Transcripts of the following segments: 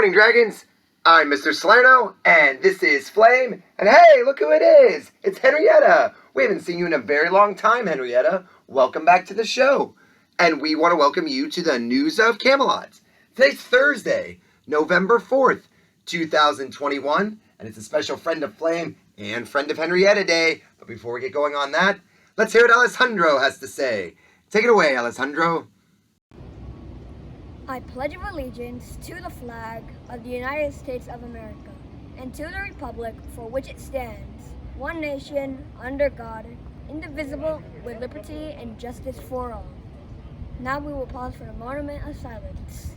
morning, dragons. I'm Mr. Salerno, and this is Flame. And hey, look who it is! It's Henrietta. We haven't seen you in a very long time, Henrietta. Welcome back to the show. And we want to welcome you to the News of Camelot. Today's Thursday, November 4th, 2021, and it's a special Friend of Flame and Friend of Henrietta Day. But before we get going on that, let's hear what Alessandro has to say. Take it away, Alessandro. I pledge allegiance to the flag of the United States of America and to the republic for which it stands, one nation, under God, indivisible, with liberty and justice for all. Now we will pause for a moment of silence.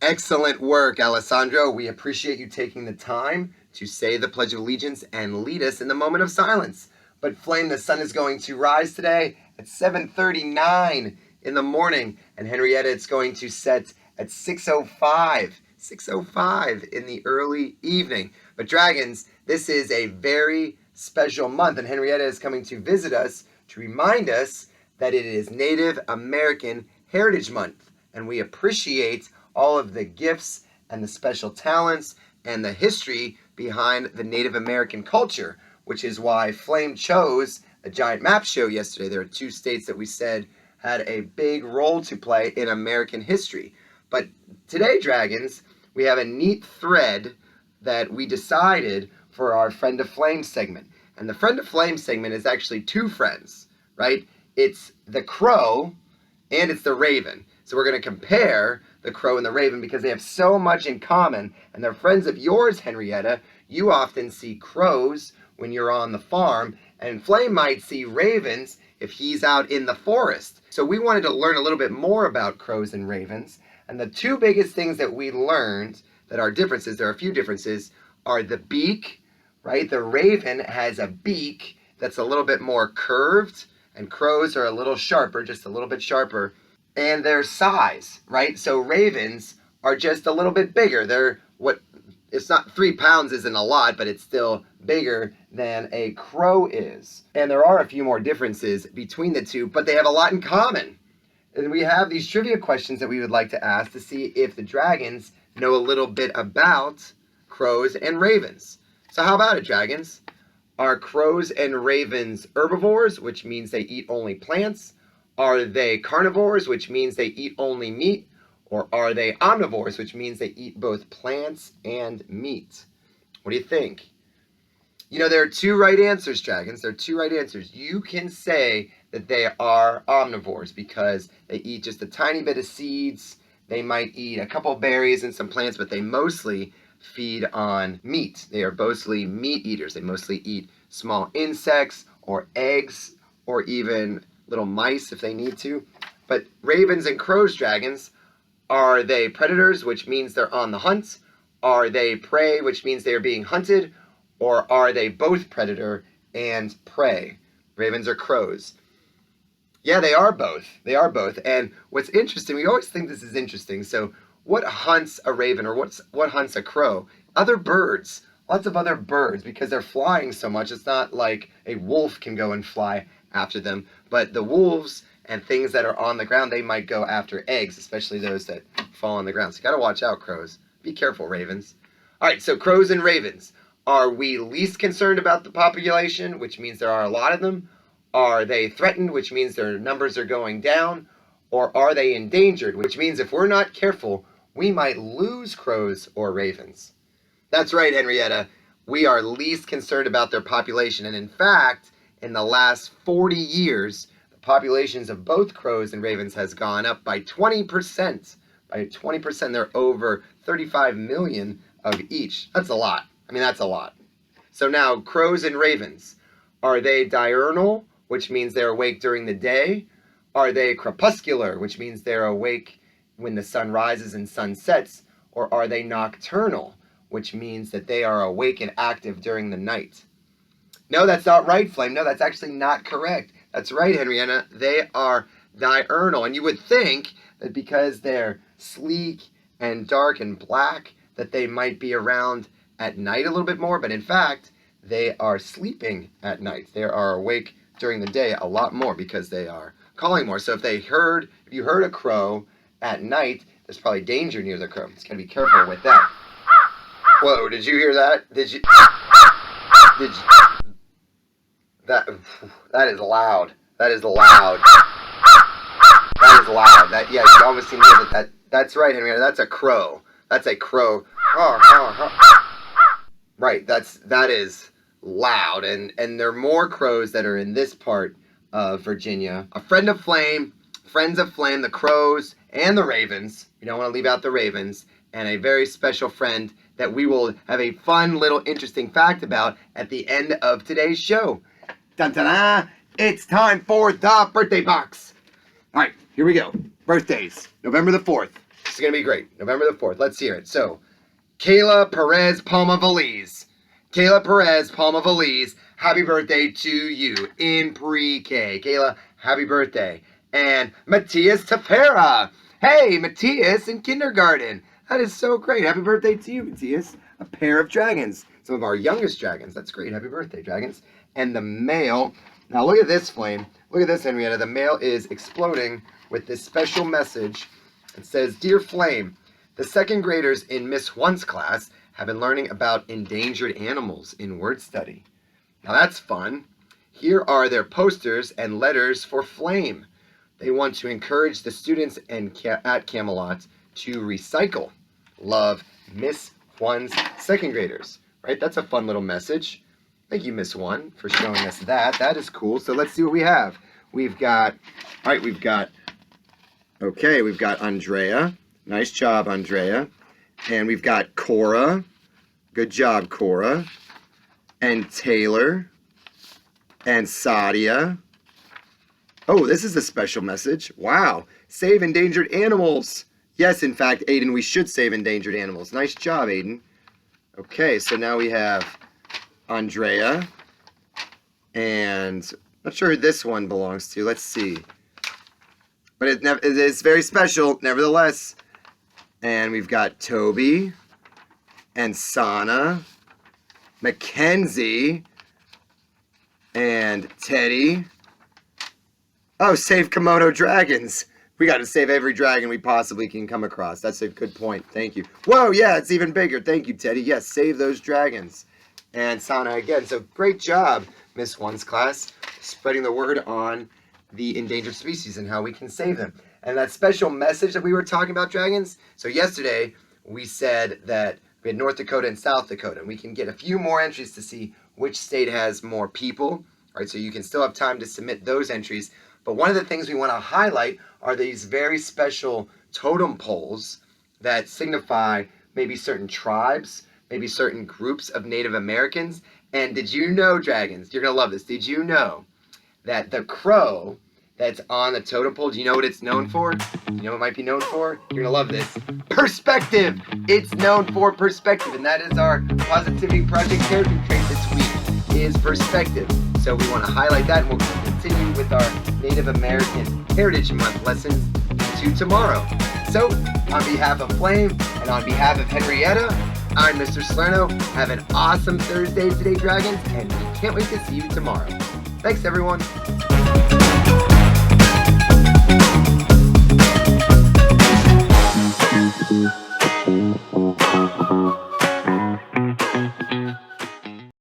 Excellent work, Alessandro. We appreciate you taking the time to say the Pledge of Allegiance and lead us in the moment of silence. But Flame, the sun is going to rise today at 7:39 in the morning, and Henrietta, it's going to set at 6:05 in the early evening. But dragons, this is a very special month, and Henrietta is coming to visit us to remind us that it is Native American Heritage Month, and we appreciate all of the gifts and the special talents and the history behind the Native American culture, which is why Flame chose a giant map show yesterday. There are two states that we said had a big role to play in American history. But today, dragons, we have a neat thread that we decided for our Friend of Flame segment. And the Friend of Flame segment is actually two friends, right? It's the crow and it's the raven. So we're going to compare the crow and the raven because they have so much in common, and they're friends of yours, Henrietta. You often see crows when you're on the farm, and Flame might see ravens if he's out in the forest. So we wanted to learn a little bit more about crows and ravens, and the two biggest things that we learned that are differences, there are a few differences, are the beak, right? The raven has a beak that's a little bit more curved, and crows are a little sharper, just a little bit sharper. And their size, right? So ravens are just a little bit bigger. It's not 3 pounds isn't a lot, but it's still bigger than a crow is. And there are a few more differences between the two, but they have a lot in common. And we have these trivia questions that we would like to ask to see if the dragons know a little bit about crows and ravens. So how about it, dragons? Are crows and ravens herbivores, which means they eat only plants? Are they carnivores, which means they eat only meat? Or are they omnivores, which means they eat both plants and meat? What do you think? You know, there are two right answers, dragons. There are two right answers. You can say that they are omnivores because they eat just a tiny bit of seeds. They might eat a couple berries and some plants, but they mostly feed on meat. They are mostly meat eaters. They mostly eat small insects or eggs or even little mice if they need to. But ravens and crows, dragons, are they predators, which means they're on the hunt? Are they prey, which means they are being hunted? Or are they both predator and prey? Ravens or crows? Yeah, they are both. They are both. And what's interesting, we always think this is interesting. So what hunts a raven or what hunts a crow? Other birds. Lots of other birds, because they're flying so much. It's not like a wolf can go and fly after them, but the wolves and things that are on the ground, they might go after eggs, especially those that fall on the ground. So you got to watch out, crows. Be careful, ravens. All right, so crows and ravens. Are we least concerned about the population, which means there are a lot of them? Are they threatened, which means their numbers are going down? Or are they endangered, which means if we're not careful, we might lose crows or ravens? That's right, Henrietta. We are least concerned about their population. And in fact, in the last 40 years, the populations of both crows and ravens has gone up by 20%. By 20%, they're over 35 million of each. That's a lot. I mean, that's a lot. So now, crows and ravens, are they diurnal, which means they're awake during the day? Are they crepuscular, which means they're awake when the sun rises and sun sets? Or are they nocturnal, which means that they are awake and active during the night? No, that's not right, Flame. No, that's actually not correct. That's right, Henrietta. They are diurnal. And you would think that because they're sleek and dark and black, that they might be around at night a little bit more, but in fact, they are sleeping at night. They are awake during the day a lot more because they are calling more. So if you heard a crow at night, there's probably danger near the crow. Just gotta be careful with that. Whoa, did you hear that? Did you that is loud. That is loud. That is loud. You almost can hear that. That's right, Henrietta. That's a crow. That's a crow. Right. That is loud. And there are more crows that are in this part of Virginia. A friends of Flame, the crows and the ravens. You don't want to leave out the ravens. And a very special friend that we will have a fun little interesting fact about at the end of today's show. Dun-ta-da! It's time for the birthday box. All right, here we go. Birthdays, November the 4th. This is going to be great. November the 4th. Let's hear it. So, Kayla Perez Palma-Valiz. Kayla Perez Palma-Valiz, happy birthday to you in pre-K. Kayla, happy birthday. And Matthias Tafera. Hey, Matthias in kindergarten. That is so great. Happy birthday to you, Matthias. A pair of dragons. Some of our youngest dragons. That's great. Happy birthday, dragons. And the male. Now look at this, Flame. Look at this, Henrietta. The male is exploding with this special message. It says, Dear Flame, the second graders in Miss One's class have been learning about endangered animals in word study. Now that's fun. Here are their posters and letters for Flame. They want to encourage the students at Camelot to recycle. Love, Miss One's second graders. Right? That's a fun little message. Thank you, Miss One, for showing us that. That is cool. So let's see what we have. We've got Andrea. Nice job, Andrea. And we've got Cora. Good job, Cora. And Taylor. And Sadia. Oh, this is a special message. Wow. Save endangered animals. Yes, in fact, Aiden, we should save endangered animals. Nice job, Aiden. Okay, so now we have Andrea. And not sure who this one belongs to. Let's see. But it is very special, nevertheless. And we've got Toby and Sana, Mackenzie, and Teddy. Oh, save Komodo dragons. We got to save every dragon we possibly can come across. That's a good point. Thank you. Whoa, yeah, it's even bigger. Thank you, Teddy. Yes, save those dragons. And Sana again. So great job, Miss One's class, spreading the word on the endangered species and how we can save them. And that special message that we were talking about, dragons. So yesterday, we said that we had North Dakota and South Dakota. And we can get a few more entries to see which state has more people. All right, so you can still have time to submit those entries. But one of the things we want to highlight are these very special totem poles that signify maybe certain tribes, maybe certain groups of Native Americans. And did you know, dragons, you're going to love this, did you know that the crow that's on the totem pole, do you know what it's known for? You know what it might be known for? You're going to love this. Perspective! It's known for perspective, and that is our Positivity Project character trait this week, is perspective. So we want to highlight that, and we'll continue with our Native American Heritage Month lessons to tomorrow. So, on behalf of Flame and on behalf of Henrietta, I'm Mr. Salerno. Have an awesome Thursday today, dragons, and we can't wait to see you tomorrow. Thanks, everyone.